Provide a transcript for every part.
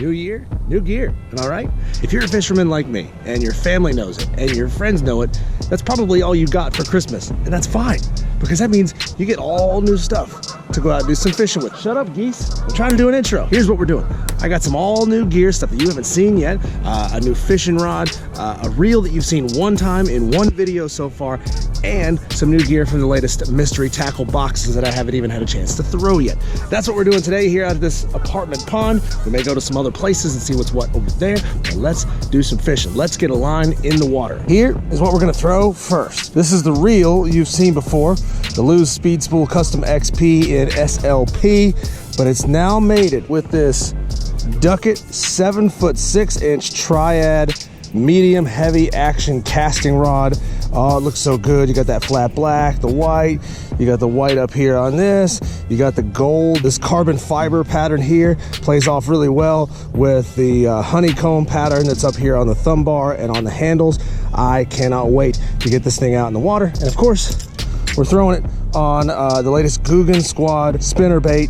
New year, new gear, all right? If you're a fisherman like me, and your family knows it, and your friends know it, that's probably all you got for Christmas, and that's fine, because that means you get all new stuff to go out and do some fishing with. Shut up, geese. I'm trying to do an intro. Here's what we're doing. I got some all new gear, stuff that you haven't seen yet, a new fishing rod, a reel that you've seen one time in one video so far, and some new gear from the latest mystery tackle boxes that I haven't even had a chance to throw yet. That's what we're doing today here at this apartment pond. We may go to some other places and see what's what over there, but let's do some fishing. Let's get a line in the water. Here is what we're gonna throw first. This is the reel you've seen before, the Lew's Speed Spool Custom XP in SLP, but it's now mated with this Duckett 7-foot 6-inch Triad medium heavy action casting rod. Oh, it looks so good. You got that flat black, the white, you got the white up here on this, you got the gold. This carbon fiber pattern here plays off really well with the honeycomb pattern that's up here on the thumb bar and on the handles. I cannot wait to get this thing out in the water. And of course, we're throwing it on the latest Guggen Squad spinnerbait.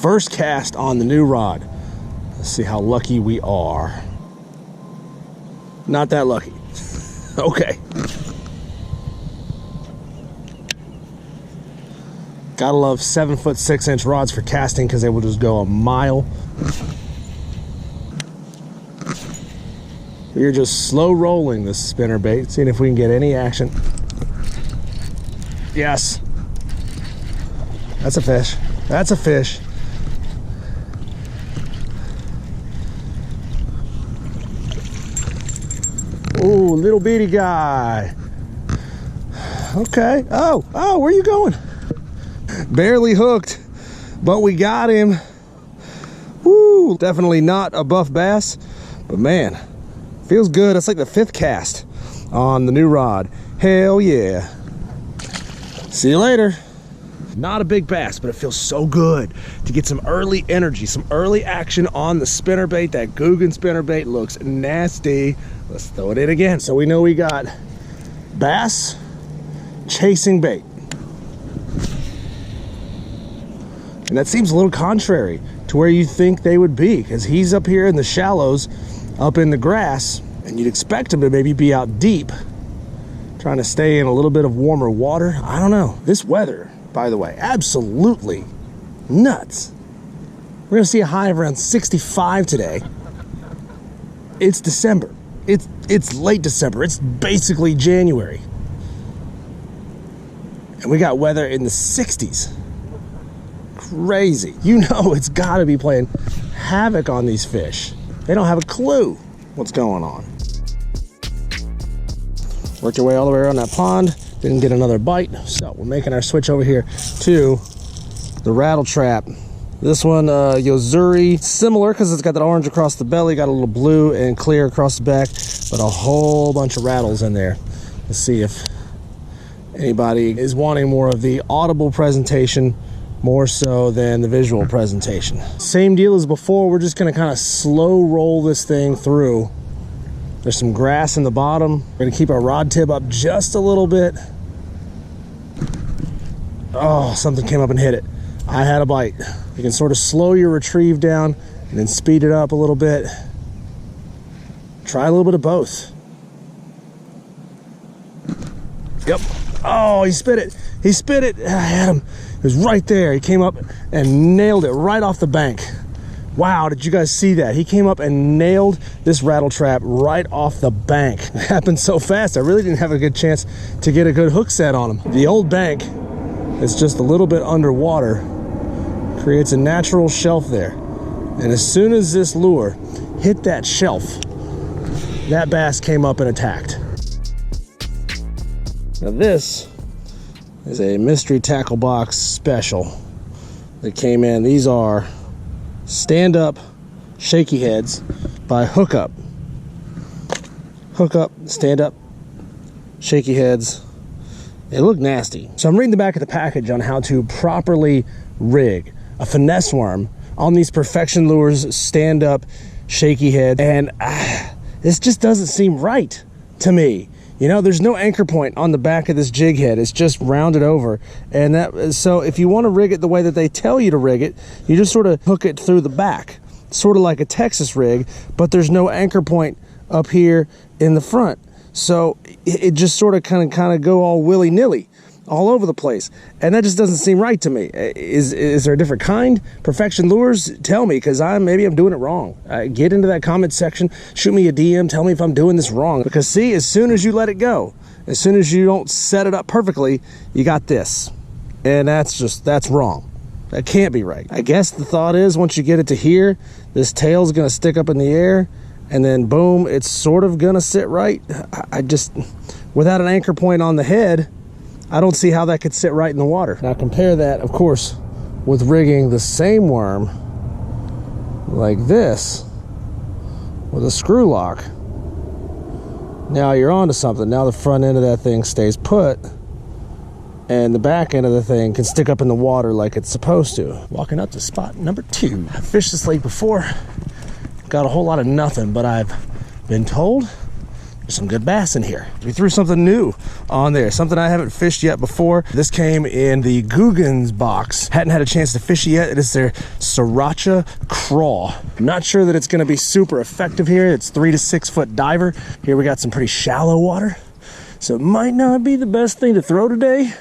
First cast on the new rod. Let's see how lucky we are. Not that lucky. Okay. Gotta love 7-foot 6-inch rods for casting because they will just go a mile. We're just slow rolling this spinnerbait, seeing if we can get any action. Yes. That's a fish. That's a fish. Ooh, little bitty guy. Okay. Oh, where you going? Barely hooked, but we got him. Woo, definitely not a buff bass, but man, feels good. It's like the 5th cast on the new rod. Hell yeah. See you later. Not a big bass, but it feels so good to get some early energy, some early action on the spinnerbait. That Guggen spinnerbait looks nasty. Let's throw it in again. So we know we got bass chasing bait. And that seems a little contrary to where you think they would be, because he's up here in the shallows, up in the grass, and you'd expect him to maybe be out deep, trying to stay in a little bit of warmer water. I don't know. This weather, by the way, absolutely nuts. We're gonna see a high of around 65 today. It's December. It's late December. It's basically January. And we got weather in the 60s. Crazy. You know it's gotta be playing havoc on these fish. They don't have a clue what's going on. Worked your way all the way around that pond. Didn't get another bite, so we're making our switch over here to the rattle trap. This one, Yozuri, similar because it's got that orange across the belly, got a little blue and clear across the back, but a whole bunch of rattles in there. Let's see if anybody is wanting more of the audible presentation more so than the visual presentation. Same deal as before, we're just gonna kind of slow roll this thing through. There's some grass in the bottom. We're gonna keep our rod tip up just a little bit. Oh, something came up and hit it. I had a bite. You can sort of slow your retrieve down and then speed it up a little bit. Try a little bit of both. Yep. Oh, he spit it. He spit it. I had him. It was right there. He came up and nailed it right off the bank. Wow, did you guys see that? He came up and nailed this rattle trap right off the bank. It happened so fast, I really didn't have a good chance to get a good hook set on him. The old bank is just a little bit underwater, creates a natural shelf there. And as soon as this lure hit that shelf, that bass came up and attacked. Now this is a mystery tackle box special that came in. These are stand-up shaky heads by Hookup. Hookup, stand-up shaky heads. They look nasty. So I'm reading the back of the package on how to properly rig a finesse worm on these Perfection Lures stand-up shaky head, and this just doesn't seem right to me. You know, there's no anchor point on the back of this jig head. It's just rounded over. And so if you want to rig it the way that they tell you to rig it, you just sort of hook it through the back, sort of like a Texas rig, but there's no anchor point up here in the front. So it just sort of kind of go all willy-nilly all over the place, and that just doesn't seem right to me. Is there a different kind? Perfection Lures, tell me, because maybe I'm doing it wrong. Get into that comment section, shoot me a DM, tell me if I'm doing this wrong, because see, as soon as you let it go, as soon as you don't set it up perfectly, you got this, and that's wrong. That can't be right. I guess the thought is once you get it to here, this tail's gonna stick up in the air, and then boom, it's sort of gonna sit right. I just, without an anchor point on the head, I don't see how that could sit right in the water. Now compare that, of course, with rigging the same worm like this with a screw lock. Now you're onto something. Now the front end of that thing stays put, and the back end of the thing can stick up in the water like it's supposed to. Walking up to spot number 2. I've fished this lake before. Got a whole lot of nothing, but I've been told there's some good bass in here. We threw something new on there, something I haven't fished yet before. This came in the Guggen's box. Hadn't had a chance to fish it yet. It is their Sriracha Craw. I'm not sure that it's gonna be super effective here. It's 3 to 6 foot diver. Here we got some pretty shallow water, so it might not be the best thing to throw today,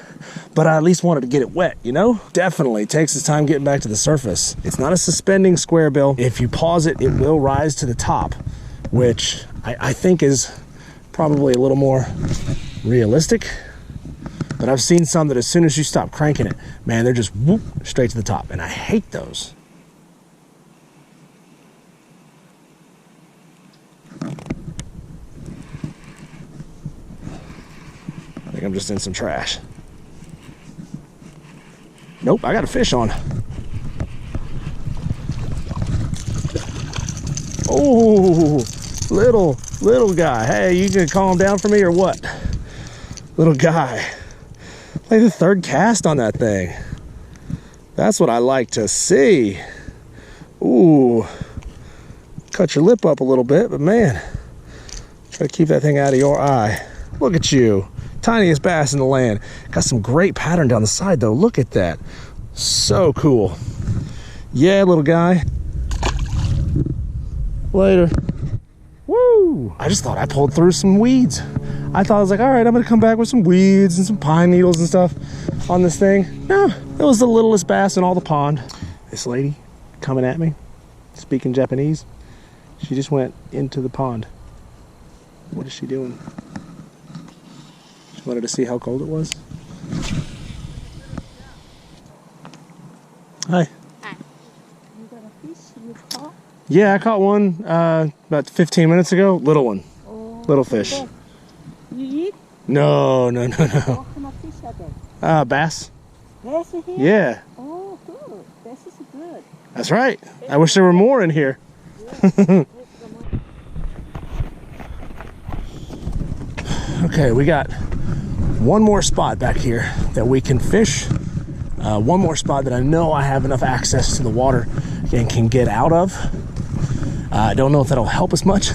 but I at least wanted to get it wet, you know? Definitely takes its time getting back to the surface. It's not a suspending square bill. If you pause it, it will rise to the top, which I think is probably a little more realistic. But I've seen some that as soon as you stop cranking it, man, they're just whoop, straight to the top. And I hate those. I think I'm just in some trash. Nope, I got a fish on. Oh, little guy. Hey, you gonna calm down for me or what? Little guy. Like the 3rd cast on that thing. That's what I like to see. Ooh. Cut your lip up a little bit, but man, try to keep that thing out of your eye. Look at you. Tiniest bass in the land. Got some great pattern down the side though. Look at that. So cool. Yeah, little guy. Later. Woo! I just thought I pulled through some weeds. I thought I was like, all right, I'm gonna come back with some weeds and some pine needles and stuff on this thing. No, it was the littlest bass in all the pond. This lady coming at me, speaking Japanese, she just went into the pond. What is she doing? She wanted to see how cold it was. Hi. Hi. You got a fish you caught? Yeah, I caught one about 15 minutes ago. Little one. Oh, little fish. You eat? No. What kind of fish are they? Bass. Bass in here? Yeah. Oh, good. Bass is good. That's right. I wish there were more in here. Yeah. Okay, we got one more spot back here that we can fish. One more spot that I know I have enough access to the water and can get out of. I don't know if that'll help us much.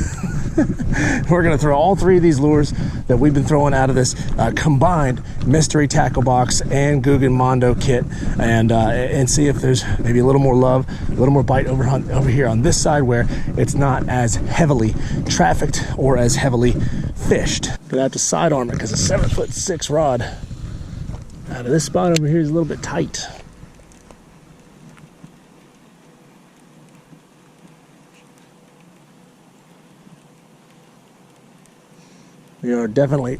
We're gonna throw all 3 of these lures that we've been throwing out of this combined mystery tackle box and Guggen Mondo kit, and see if there's maybe a little more love, a little more bite over here on this side where it's not as heavily trafficked or as heavily fished. Gonna have to side arm it because a 7'6" rod out of this spot over here is a little bit tight. We are definitely,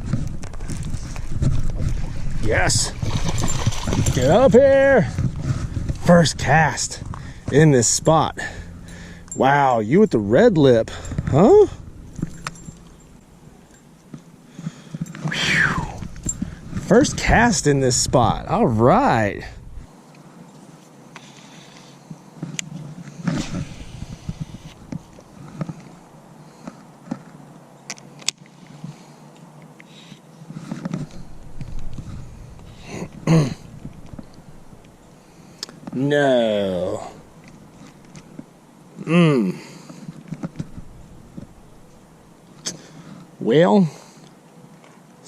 yes, get up here. First cast in this spot. Wow, you with the red lip, huh? Whew. First cast in this spot, all right. No. Well,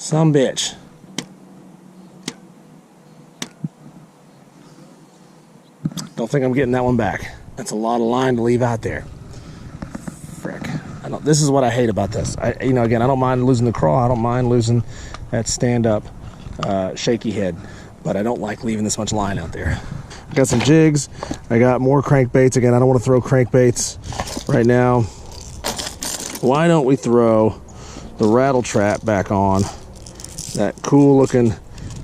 Some bitch. Don't think I'm getting that one back. That's a lot of line to leave out there. Frick. This is what I hate about this. Again, I don't mind losing the crawl. I don't mind losing that stand-up shaky head, but I don't like leaving this much line out there. I got some jigs. I got more crankbaits. Again, I don't want to throw crankbaits right now. Why don't we throw the rattle trap back on? That cool looking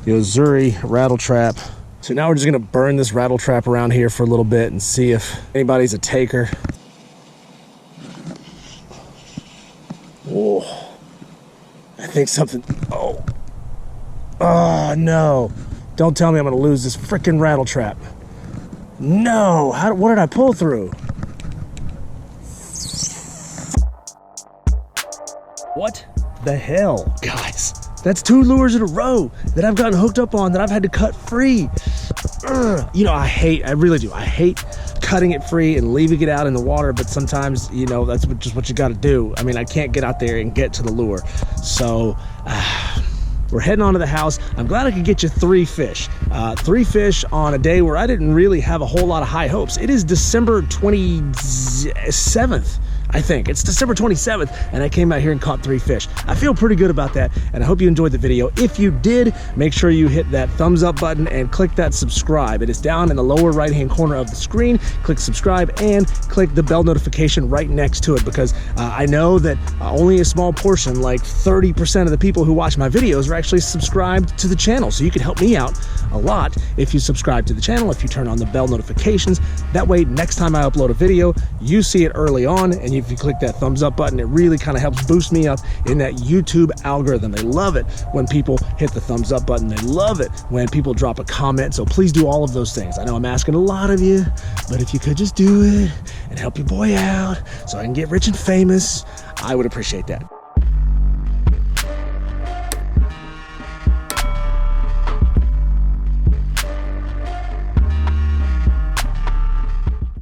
Yozuri rattle trap. So now we're just gonna burn this rattle trap around here for a little bit and see if anybody's a taker. Whoa. I think something, oh no. Don't tell me I'm gonna lose this frickin' rattle trap. No, what did I pull through? What the hell, guys? That's 2 lures in a row that I've gotten hooked up on that I've had to cut free. I really do. I hate cutting it free and leaving it out in the water, but sometimes, that's just what you got to do. I mean, I can't get out there and get to the lure. So, we're heading on to the house. I'm glad I could get you 3 fish. 3 fish on a day where I didn't really have a whole lot of high hopes. It is December 27th. I think it's December 27th, and I came out here and caught 3 fish. I feel pretty good about that, and I hope you enjoyed the video. If you did, make sure you hit that thumbs up button and click that subscribe. It is down in the lower right-hand corner of the screen. Click subscribe and click the bell notification right next to it, because I know that only a small portion, like 30% of the people who watch my videos, are actually subscribed to the channel. So you can help me out a lot if you subscribe to the channel, if you turn on the bell notifications. That way, next time I upload a video, you see it early on, and if you click that thumbs up button, it really kind of helps boost me up in that YouTube algorithm. They love it when people hit the thumbs up button. They love it when people drop a comment. So please do all of those things. I know I'm asking a lot of you, but if you could just do it and help your boy out so I can get rich and famous, I would appreciate that.